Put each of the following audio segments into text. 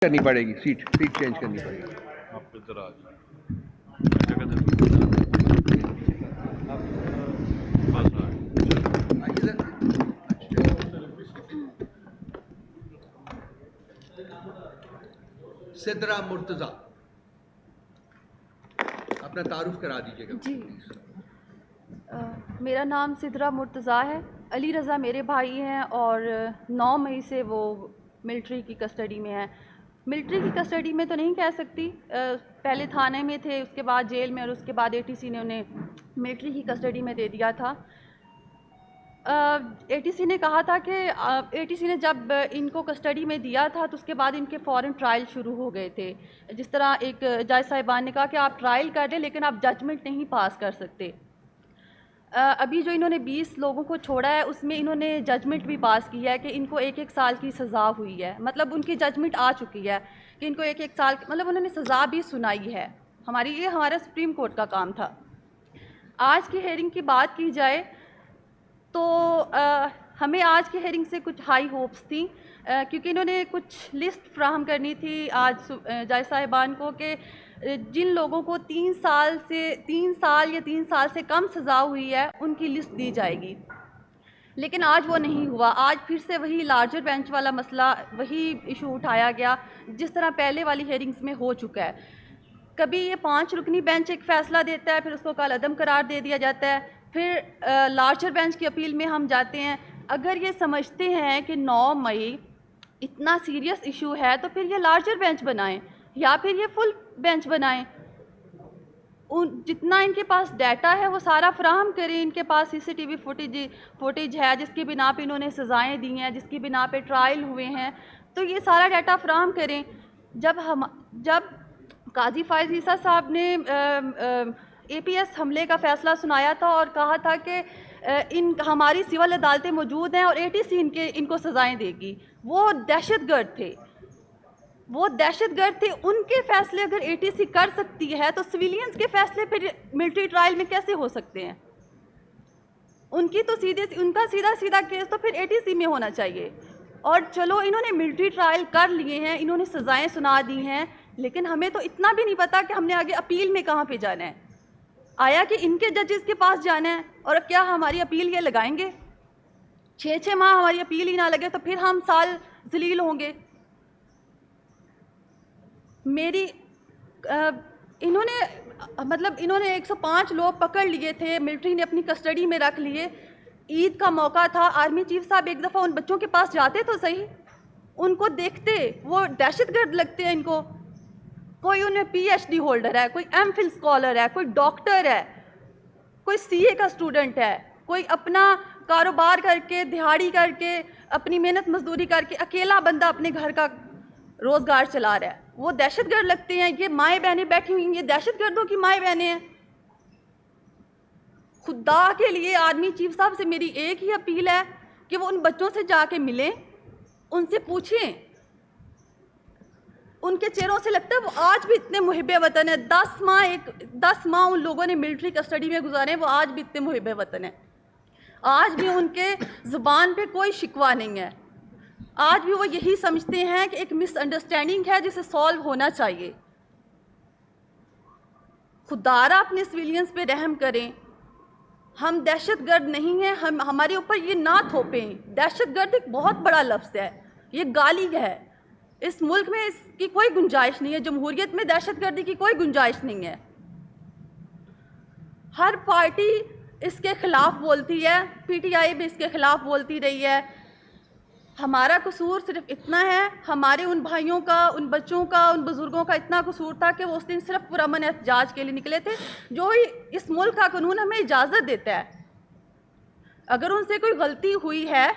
کرنی پڑے گی، سیٹ چینج کرنی پڑے گی. آپ ادھر آ جائیں. سدرا مرتضی اپنا تعارف کرا دیجیے گا. جی، میرا نام سدرا مرتضی ہے. علی رضا میرے بھائی ہیں اور 9 مئی سے وہ ملٹری کی کسٹڈی میں ہیں. ملٹری کی کسٹڈی میں تو نہیں کہہ سکتی، پہلے تھانے میں تھے، اس کے بعد جیل میں، اور اس کے بعد اے ٹی سی نے انہیں ملٹری کی کسٹڈی میں دے دیا تھا. اے ٹی سی نے کہا تھا کہ اے ٹی سی نے جب ان کو کسٹڈی میں دیا تھا تو اس کے بعد ان کے فوراً ٹرائل شروع ہو گئے تھے. جس طرح ایک جج صاحبان نے کہا کہ آپ ٹرائل کر لیں لیکن آپ ججمنٹ نہیں پاس کر سکتے. ابھی جو انہوں نے 20 لوگوں کو چھوڑا ہے اس میں انہوں نے ججمنٹ بھی پاس کی ہے کہ ان کو 1 سال کی سزا ہوئی ہے. مطلب ان کی ججمنٹ آ چکی ہے کہ ان کو 1 سال، مطلب انہوں نے سزا بھی سنائی ہے. یہ ہمارا سپریم کورٹ کا کام تھا. آج کی ہیئرنگ کی بات کی جائے تو ہمیں آج کی ہیئرنگ سے کچھ ہائی ہوپس تھیں، کیونکہ انہوں نے کچھ لسٹ فراہم کرنی تھی آج جج صاحبان کو کہ جن لوگوں کو 3 سال یا 3 سال سے کم سزا ہوئی ہے ان کی لسٹ دی جائے گی. لیکن آج وہ نہیں ہوا. آج پھر سے وہی لارجر بینچ والا مسئلہ، وہی ایشو اٹھایا گیا جس طرح پہلے والی ہیئرنگز میں ہو چکا ہے. کبھی یہ 5 رکنی بینچ ایک فیصلہ دیتا ہے، پھر اس کو کالعدم قرار دے دیا جاتا ہے، پھر لارجر بینچ کی اپیل میں ہم جاتے ہیں. اگر یہ سمجھتے ہیں کہ 9 مئی اتنا سیریس ایشو ہے تو پھر یہ لارجر بینچ بنائیں یا پھر یہ فل بینچ بنائیں. جتنا ان کے پاس ڈیٹا ہے وہ سارا فراہم کریں. ان کے پاس CCTV فوٹیج ہے جس کی بنا پہ انہوں نے سزائیں دی ہیں، جس کی بنا پہ ٹرائل ہوئے ہیں، تو یہ سارا ڈیٹا فراہم کریں. جب قاضی فائز عیسیٰ صاحب نے APS حملے کا فیصلہ سنایا تھا اور کہا تھا کہ ہماری سول عدالتیں موجود ہیں اور ATC ان کو سزائیں دے گی، وہ دہشت گرد تھے. ان کے فیصلے اگر ATC کر سکتی ہے تو سویلینز کے فیصلے پھر ملٹری ٹرائل میں کیسے ہو سکتے ہیں؟ ان کا سیدھا کیس تو پھر ATC میں ہونا چاہیے. اور چلو انہوں نے ملٹری ٹرائل کر لیے ہیں، انہوں نے سزائیں سنا دی ہیں، لیکن ہمیں تو اتنا بھی نہیں پتا کہ ہم نے آگے اپیل میں کہاں پہ جانا ہے. آیا کہ ان کے ججز کے پاس جانا ہے، اور کیا ہماری اپیل یہ لگائیں گے؟ 6 ماہ ہماری اپیل ہی نہ لگے تو پھر ہم سال ذلیل ہوں گے. انہوں نے 105 لوگ پکڑ لیے تھے، ملٹری نے اپنی کسٹڈی میں رکھ لیے. عید کا موقع تھا، آرمی چیف صاحب ایک دفعہ ان بچوں کے پاس جاتے تو صحیح، ان کو دیکھتے، وہ دہشت گرد لگتے ہیں ان کو. کوئی انہیں PhD ہولڈر ہے، کوئی MPhil اسکالر ہے، کوئی ڈاکٹر ہے، کوئی CA کا اسٹوڈنٹ ہے، کوئی اپنا کاروبار کر کے، دہاڑی کر کے، اپنی محنت مزدوری کر کے اکیلا بندہ اپنے گھر کا روزگار چلا رہا ہے. وہ دہشت گرد لگتے ہیں. یہ مائیں بہنیں بیٹھی ہوئی ہیں، یہ دہشت گردوں کی مائیں بہنیں ہیں. خدا کے لیے آرمی چیف صاحب سے میری ایک ہی اپیل ہے کہ وہ ان بچوں سے جا کے ملیں، ان سے پوچھیں. ان کے چہروں سے لگتا ہے وہ آج بھی اتنے محب وطن ہیں. 10 ماہ ان لوگوں نے ملٹری کسٹڈی میں گزارے، وہ آج بھی اتنے محب وطن ہیں. آج بھی ان کے زبان پہ کوئی شکوہ نہیں ہے. آج بھی وہ یہی سمجھتے ہیں کہ ایک مس انڈرسٹینڈنگ ہے جسے سالو ہونا چاہیے. خدارہ اپنے سویلینز پہ رحم کریں. ہم دہشت گرد نہیں ہیں، ہمارے اوپر یہ نہ تھوپیں. دہشت گرد ایک بہت بڑا لفظ ہے، یہ گالی ہے. اس ملک میں اس کی کوئی گنجائش نہیں ہے. جمہوریت میں دہشت گردی کی کوئی گنجائش نہیں ہے. ہر پارٹی اس کے خلاف بولتی ہے، PTI بھی اس کے خلاف بولتی رہی ہے. ہمارا قصور صرف اتنا ہے، ہمارے ان بھائیوں کا، ان بچوں کا، ان بزرگوں کا اتنا قصور تھا کہ وہ اس دن صرف پرامن احتجاج کے لیے نکلے تھے، جو ہی اس ملک کا قانون ہمیں اجازت دیتا ہے. اگر ان سے کوئی غلطی ہوئی ہے،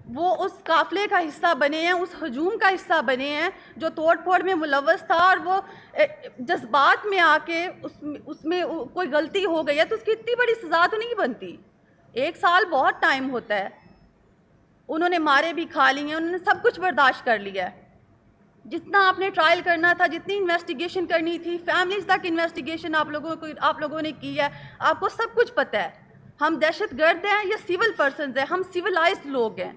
وہ اس قافلے کا حصہ بنے ہیں، اس ہجوم کا حصہ بنے ہیں جو توڑ پھوڑ میں ملوث تھا، اور وہ جذبات میں آ کے اس میں کوئی غلطی ہو گئی ہے تو اس کی اتنی بڑی سزا تو نہیں بنتی. 1 سال بہت ٹائم ہوتا ہے. انہوں نے مارے بھی کھا لی ہیں، انہوں نے سب کچھ برداشت کر لیا ہے. جتنا آپ نے ٹرائل کرنا تھا، جتنی انویسٹیگیشن کرنی تھی، فیملیز تک انویسٹیگیشن آپ لوگوں نے کی ہے. آپ کو سب کچھ پتہ ہے. ہم دہشت گرد ہیں یا سول پرسنز ہیں؟ ہم سیولائزڈ لوگ ہیں.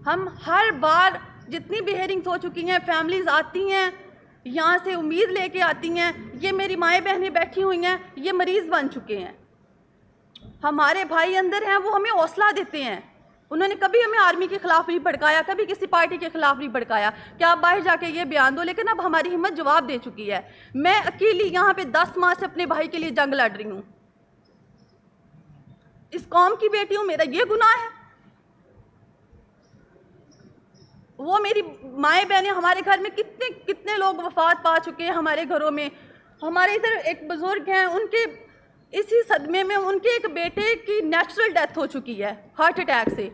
ہم ہر بار جتنی بھی ہیئرنگس ہو چکی ہیں فیملیز آتی ہیں یہاں سے امید لے کے آتی ہیں. یہ میری مائیں بہنیں بیٹھی ہوئی ہیں, یہ مریض بن چکے ہیں. ہمارے بھائی اندر ہیں, وہ ہمیں حوصلہ دیتے ہیں. انہوں نے کبھی ہمیں آرمی کے خلاف نہیں بھڑکایا, کبھی کسی پارٹی کے خلاف نہیں بھڑکایا کہ آپ باہر جا کے یہ بیان دو. لیکن اب ہماری ہمت جواب دے چکی ہے. میں اکیلی یہاں پہ 10 ماہ سے اپنے بھائی کے لیے جنگ لڑ رہی ہوں. اس قوم کی بیٹی ہوں, میرا یہ گناہ ہے؟ وہ میری مائیں بہنیں, ہمارے گھر میں کتنے لوگ وفات پا چکے ہیں ہمارے گھروں میں. ہمارے ادھر ایک بزرگ ہیں, ان کے اسی صدمے میں ان کے ایک بیٹے کی نیچرل ڈیتھ ہو چکی ہے ہارٹ اٹیک سے.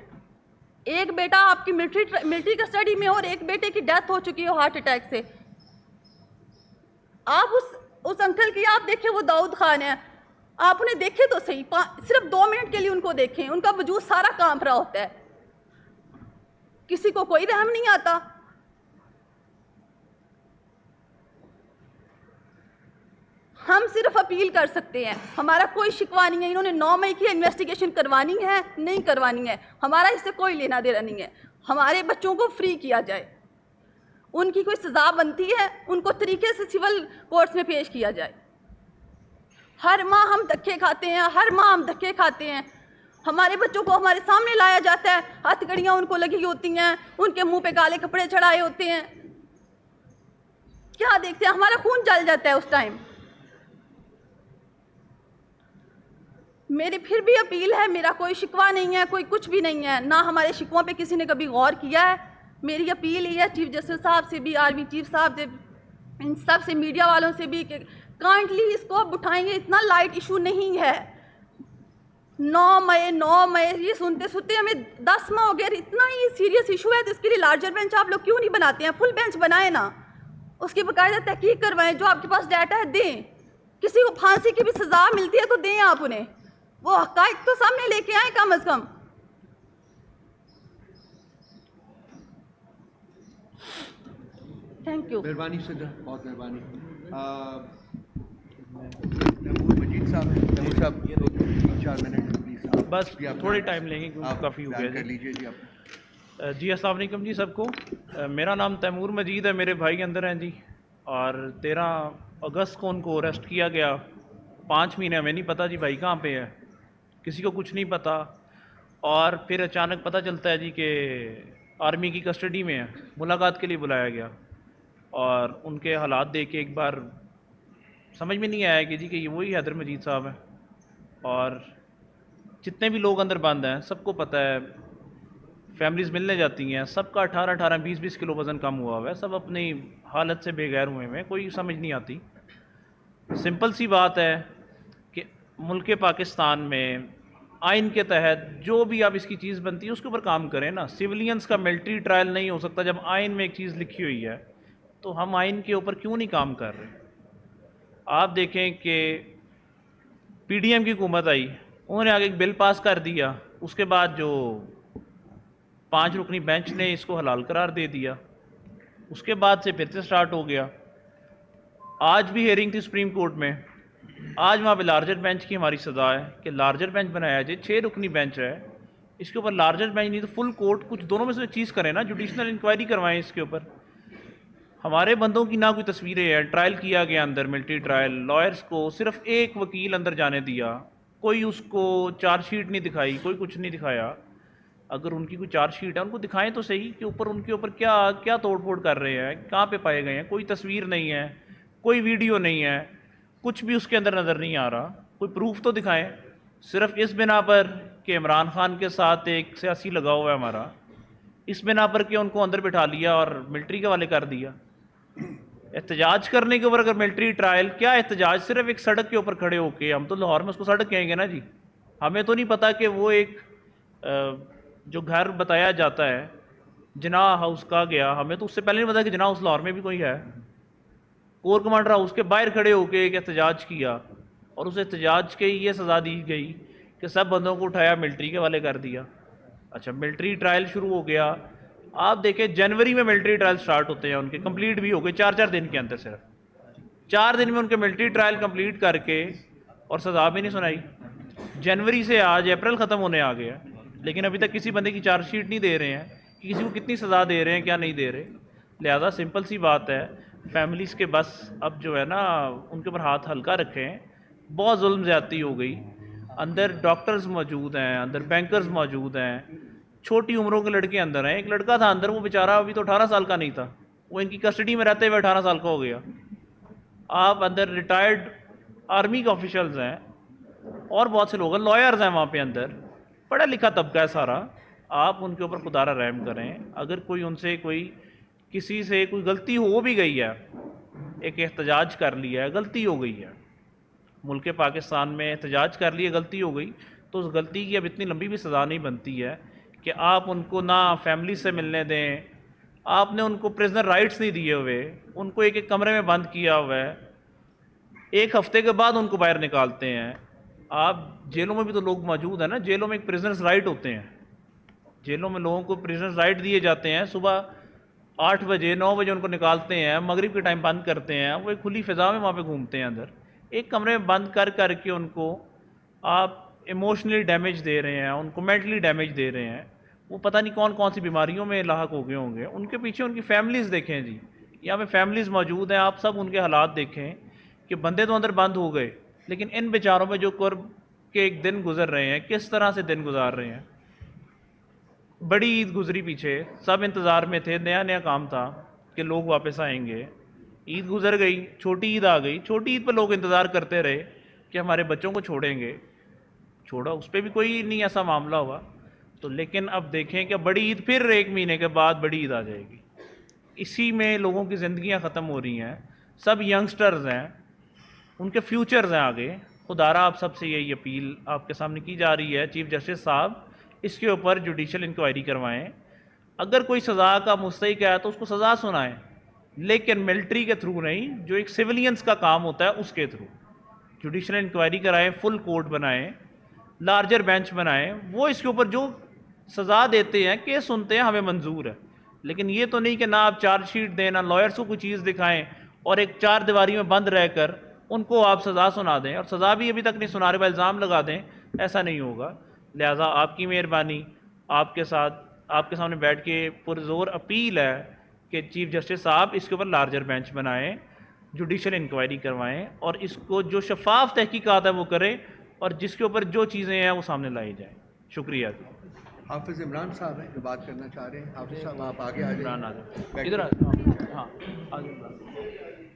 ایک بیٹا آپ کی ملٹری کسٹڈی میں اور ایک بیٹے کی ڈیتھ ہو چکی ہے ہارٹ اٹیک سے. آپ اس انکل کی آپ دیکھیں, وہ داؤد خان ہیں, آپ انہیں دیکھیں تو صحیح, صرف 2 منٹ کے لیے ان کو دیکھیں, ان کا وجود سارا کانپ رہا ہوتا ہے. کسی کو کوئی رحم نہیں آتا. ہم صرف اپیل کر سکتے ہیں, ہمارا کوئی شکوہ نہیں ہے. انہوں نے 9 مئی کی انویسٹیگیشن کروانی ہے, نہیں کروانی ہے, ہمارا اس سے کوئی لینا دینا نہیں ہے. ہمارے بچوں کو فری کیا جائے, ان کی کوئی سزا بنتی ہے, ان کو طریقے سے سول کورٹس میں پیش کیا جائے. ہر ماہ ہم دھکے کھاتے ہیں, ہر ماہ ہم دھکے کھاتے ہیں. ہمارے بچوں کو ہمارے سامنے لایا جاتا ہے, ہتھ کڑیاں ان کو لگی ہوتی ہیں, ان کے منہ پہ کالے کپڑے چڑھائے ہوتے ہیں. کیا دیکھتے ہیں, ہمارا خون جل جاتا ہے اس ٹائم. میری پھر بھی اپیل ہے, میرا کوئی شکوہ نہیں ہے, کوئی کچھ بھی نہیں ہے, نہ ہمارے شکووں پہ کسی نے کبھی غور کیا ہے. میری اپیل یہ ہے چیف جسٹس صاحب سے بھی, آرمی چیف صاحب سے, ان سب سے, میڈیا والوں سے بھی, کہ کائنڈلی اس کو اب اٹھائیں گے. اتنا لائٹ ایشو نہیں ہے. 9 مئی یہ سنتے سنتے ہمیں 10 ماہ ہو گیا. اتنا ہی سیریس ایشو ہے تو اس کے لیے لارجر بینچ آپ لوگ کیوں نہیں بناتے ہیں؟ فل بینچ بنائیں نا, اس کی باقاعدہ تحقیق کروائیں. جو آپ کے پاس ڈیٹا ہے دیں. کسی کو پھانسی کی بھی سزا ملتی ہے تو دیں آپ انہیں, وہ حقائق تو سامنے لے کے آئیں کم از کم. Thank you. مہربانی صدر, بہت مہربانی. تیمور مجید صاحب, تیمور صاحب 2-3-4 منٹ پلیز. بس تھوڑے ٹائم لیں گے کیونکہ کافی ہو گیا کر لیجیے جی. آپ جی السلام علیکم جی سب کو. میرا نام تیمور مجید ہے, میرے بھائی اندر ہیں جی, اور 13 اگست کو ان کو اریسٹ کیا گیا. 5 مہینے ہمیں نہیں پتہ جی بھائی کہاں پہ ہے, کسی کو کچھ نہیں پتہ. اور پھر اچانک پتہ چلتا ہے جی کہ آرمی کی کسٹڈی میں ہے. ملاقات کے لیے بلایا گیا, اور ان کے حالات دیکھ کے ایک بار سمجھ میں نہیں آیا کہ جی کہ یہ وہی حیدر مجید صاحب ہیں. اور جتنے بھی لوگ اندر بند ہیں سب کو پتہ ہے, فیملیز ملنے جاتی ہیں, سب کا 18 20 کلو وزن کم ہوا ہوا ہے, سب اپنی حالت سے بے غیر ہوئے ہیں, کوئی سمجھ نہیں آتی. سمپل سی بات ہے کہ ملک پاکستان میں آئین کے تحت جو بھی آپ اس کی چیز بنتی ہے اس کے اوپر کام کریں نا. سویلینز کا ملٹری ٹرائل نہیں ہو سکتا. جب آئین میں ایک چیز لکھی ہوئی ہے تو ہم آئین کے اوپر کیوں نہیں کام کر رہے؟ آپ دیکھیں کہ پی ڈی ایم کی حکومت آئی, انہوں نے آگے ایک بل پاس کر دیا, اس کے بعد جو 5 رکنی بینچ نے اس کو حلال قرار دے دیا, اس کے بعد سے پھر سے سٹارٹ ہو گیا. آج بھی ہیئرنگ تھی سپریم کورٹ میں, آج وہاں پہ لارجر بینچ کی ہماری سزا ہے کہ لارجر بینچ بنایا جائے. 6 رکنی بینچ ہے, اس کے اوپر لارجر بینچ نہیں تو فل کورٹ, کچھ دونوں میں سے چیز کریں نا, جوڈیشنل انکوائری کروائیں اس کے اوپر. ہمارے بندوں کی نہ کوئی تصویریں ہیں, ٹرائل کیا گیا اندر ملٹری ٹرائل, لائرز کو صرف ایک وکیل اندر جانے دیا, کوئی اس کو چارج شیٹ نہیں دکھائی, کوئی کچھ نہیں دکھایا. اگر ان کی کوئی چارج شیٹ ہے ان کو دکھائیں تو صحیح کہ اوپر ان کے اوپر کیا توڑ پھوڑ کر رہے ہیں, کہاں پہ پائے گئے ہیں. کوئی تصویر نہیں ہے, کوئی ویڈیو نہیں ہے, کچھ بھی اس کے اندر نظر نہیں آ رہا. کوئی پروف تو دکھائیں. صرف اس بنا پر کہ عمران خان کے ساتھ ایک سیاسی لگا ہوا ہے ہمارا, اس بنا پر کہ ان کو اندر بٹھا لیا اور ملٹری کے حوالے کر دیا. احتجاج کرنے کے اوپر اگر ملٹری ٹرائل, کیا احتجاج صرف ایک سڑک کے اوپر کھڑے ہو کے, ہم تو لاہور میں اس کو سڑک کہیں گے نا جی, ہمیں تو نہیں پتا کہ وہ ایک جو گھر بتایا جاتا ہے جناح ہاؤس کا گیا, ہمیں تو اس سے پہلے نہیں پتا کہ جناح ہاؤس لاہور میں بھی کوئی ہے. کور کمانڈر ہاؤس کے باہر کھڑے ہو کے ایک احتجاج کیا, اور اس احتجاج کے یہ سزا دی گئی کہ سب بندوں کو اٹھایا ملٹری کے حوالے کر دیا. اچھا ملٹری ٹرائل شروع ہو گیا, آپ دیکھیں جنوری میں ملٹری ٹرائل سٹارٹ ہوتے ہیں, ان کے کمپلیٹ بھی ہو گئے 4 دن کے اندر, صرف 4 دن میں ان کے ملٹری ٹرائل کمپلیٹ کر کے, اور سزا بھی نہیں سنائی. جنوری سے آج اپریل ختم ہونے آ گیا, لیکن ابھی تک کسی بندے کی چارج شیٹ نہیں دے رہے ہیں کہ کسی کو کتنی سزا دے رہے ہیں کیا نہیں دے رہے. لہذا سمپل سی بات ہے, فیملیز کے بس اب جو ہے نا ان کے اوپر ہاتھ ہلکا رکھیں. بہت ظلم زیادتی ہو گئی. اندر ڈاکٹرز موجود ہیں, اندر بینکرز موجود ہیں, چھوٹی عمروں کے لڑکے اندر ہیں. ایک لڑکا تھا اندر, وہ بیچارہ ابھی تو 18 سال کا نہیں تھا, وہ ان کی کسٹڈی میں رہتے ہوئے 18 سال کا ہو گیا. آپ اندر ریٹائرڈ آرمی کے آفیشلز ہیں اور بہت سے لوگ ہیں, لائرز ہیں وہاں پہ اندر, پڑھا لکھا طبقہ ہے سارا. آپ ان کے اوپر خدا را رحم کریں. اگر کوئی ان سے کسی سے کوئی غلطی ہو بھی گئی ہے, ایک احتجاج کر لیا ہے, غلطی ہو گئی ہے, ملک پاکستان میں احتجاج کر لیے, غلطی ہو گئی, تو اس غلطی کی اب اتنی لمبی بھی سزا نہیں بنتی ہے کہ آپ ان کو نہ فیملی سے ملنے دیں. آپ نے ان کو پریزنر رائٹس نہیں دیے ہوئے, ان کو ایک کمرے میں بند کیا ہوا ہے, 1 ہفتے کے بعد ان کو باہر نکالتے ہیں. آپ جیلوں میں بھی تو لوگ موجود ہیں نا, جیلوں میں ایک پریزنرز رائٹ ہوتے ہیں, جیلوں میں لوگوں کو پریزنرز رائٹ دیے جاتے ہیں. صبح 8 بجے 9 بجے ان کو نکالتے ہیں, مغرب کے ٹائم بند کرتے ہیں, وہ ایک کھلی فضا میں وہاں پہ گھومتے ہیں اندر. ایک کمرے میں بند کر کے ان کو آپ ایموشنلی ڈیمیج دے رہے ہیں, ان کو مینٹلی ڈیمیج دے رہے ہیں. وہ پتہ نہیں کون کون سی بیماریوں میں لاحق ہو گئے ہوں گے. ان کے پیچھے ان کی فیملیز دیکھیں جی, یہاں پہ فیملیز موجود ہیں. آپ سب ان کے حالات دیکھیں کہ بندے تو اندر بند ہو گئے, لیکن ان بیچاروں میں جو قرب کے ایک دن گزر رہے ہیں, کس طرح سے دن گزار رہے ہیں. بڑی عید گزری پیچھے, سب انتظار میں تھے, نیا نیا کام تھا کہ لوگ واپس آئیں گے. عید گزر گئی, چھوٹی عید آ گئی. چھوٹی عید پہ لوگ انتظار کرتے رہے کہ ہمارے بچوں کو چھوڑیں گے, چھوڑا, اس پہ بھی کوئی نہیں ایسا معاملہ ہوا. تو لیکن اب دیکھیں کہ بڑی عید پھر 1 مہینے کے بعد بڑی عید آ جائے گی. اسی میں لوگوں کی زندگیاں ختم ہو رہی ہیں. سب ینگسٹرز ہیں, ان کے فیوچرز ہیں آگے. خدا را آپ سب سے یہی اپیل آپ کے سامنے کی جا رہی ہے, چیف جسٹس صاحب اس کے اوپر جوڈیشل انکوائری کروائیں. اگر کوئی سزا کا مستحق ہے تو اس کو سزا سنائیں, لیکن ملٹری کے تھرو نہیں, جو ایک سیولینز کا کام ہوتا ہے اس کے تھرو جوڈیشل انکوائری کرائیں, فل کورٹ بنائیں, لارجر بینچ بنائیں. وہ اس کے اوپر جو سزا دیتے ہیں, کیس سنتے ہیں, ہمیں منظور ہے. لیکن یہ تو نہیں کہ نہ آپ چارج شیٹ دیں, نہ لائرس کو کوئی چیز دکھائیں, اور ایک 4 دیواری میں بند رہ کر ان کو آپ سزا سنا دیں, اور سزا بھی ابھی تک نہیں سنا رہے, بہ الزام لگا دیں. ایسا نہیں ہوگا. لہٰذا آپ کی مہربانی, آپ کے سامنے بیٹھ کے پرزور اپیل ہے کہ چیف جسٹس صاحب اس کے اوپر لارجر بینچ بنائیں, جوڈیشل انکوائری کروائیں, اور اس کو جو شفاف تحقیقات ہے وہ کریں, اور جس کے اوپر جو چیزیں ہیں وہ سامنے لائی جائیں. شکریہ. حافظ عمران صاحب ہیں جو بات کرنا چاہ رہے ہیں. حافظ صاحب آپ آگے آ جائیں. عمران آ جائیں, ادھر ہاں آ جائیں.